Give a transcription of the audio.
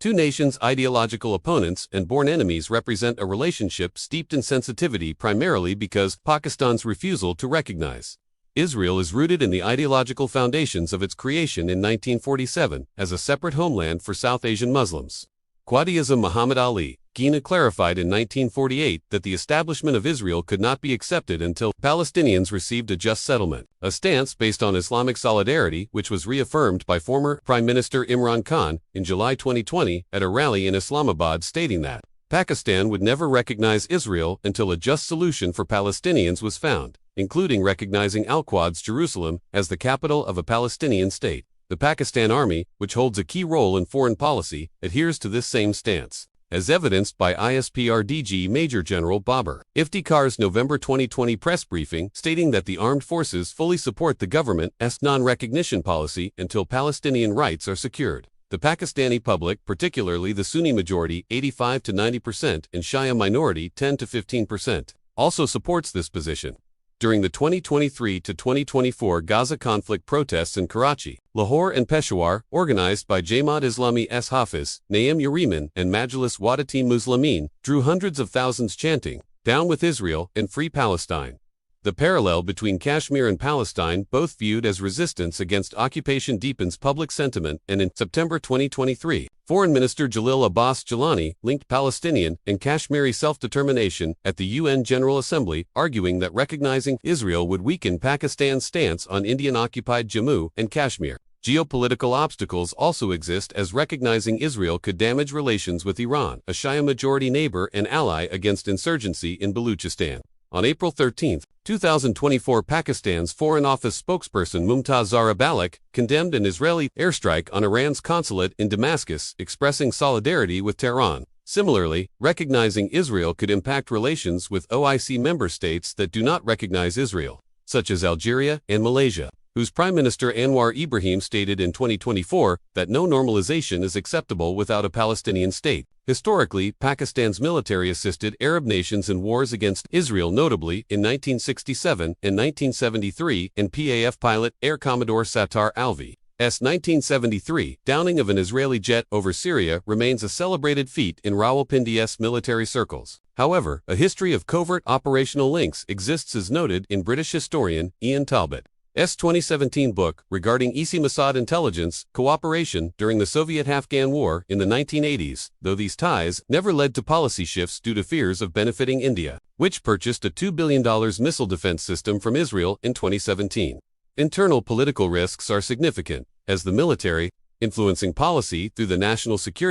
Two nations' ideological opponents and born enemies represent a relationship steeped in sensitivity primarily because Pakistan's refusal to recognize Israel is rooted in the ideological foundations of its creation in 1947 as a separate homeland for South Asian Muslims. Quaid-e-Azam Muhammad Ali Jinnah clarified in 1948 that the establishment of Israel could not be accepted until Palestinians received a just settlement, a stance based on Islamic solidarity which was reaffirmed by former Prime Minister Imran Khan in July 2020 at a rally in Islamabad, stating that Pakistan would never recognize Israel until a just solution for Palestinians was found, including recognizing Al-Quds Jerusalem as the capital of a Palestinian state. The Pakistan Army, which holds a key role in foreign policy, adheres to this same stance, as evidenced by ISPRDG Major General Babar Iftikhar's November 2020 press briefing stating that the armed forces fully support the government's non-recognition policy until Palestinian rights are secured. The Pakistani public, particularly the Sunni majority 85 to 90% and Shia minority 10 to 15%, also supports this position. During the 2023 to 2024 Gaza conflict protests in Karachi, Lahore and Peshawar, organized by Jamaat-e-Islami s Hafiz, Naim Yariman and Majlis Wahdatin Muslimin, drew hundreds of thousands chanting, "Down with Israel and Free Palestine." The parallel between Kashmir and Palestine, both viewed as resistance against occupation, deepens public sentiment, and in September 2023, Foreign Minister Jalil Abbas Jilani linked Palestinian and Kashmiri self-determination at the UN General Assembly, arguing that recognizing Israel would weaken Pakistan's stance on Indian-occupied Jammu and Kashmir. Geopolitical obstacles also exist, as recognizing Israel could damage relations with Iran, a Shia-majority neighbor and ally, against insurgency in Baluchistan. On April 13, 2024, Pakistan's Foreign Office spokesperson Mumtaz Zahra Balik condemned an Israeli airstrike on Iran's consulate in Damascus, expressing solidarity with Tehran. Similarly, recognizing Israel could impact relations with OIC member states that do not recognize Israel, such as Algeria and Malaysia, whose Prime Minister Anwar Ibrahim stated in 2024 that no normalization is acceptable without a Palestinian state. Historically, Pakistan's military assisted Arab nations in wars against Israel, notably in 1967 and 1973, and PAF pilot Air Commodore Sattar Alvi's 1973 downing of an Israeli jet over Syria remains a celebrated feat in Rawalpindi's military circles. However, a history of covert operational links exists, as noted in British historian Ian Talbot's 2017 book regarding Mossad intelligence cooperation during the Soviet-Afghan War in the 1980s, though these ties never led to policy shifts due to fears of benefiting India, which purchased a $2 billion missile defense system from Israel in 2017. Internal political risks are significant, as the military, influencing policy through the National Security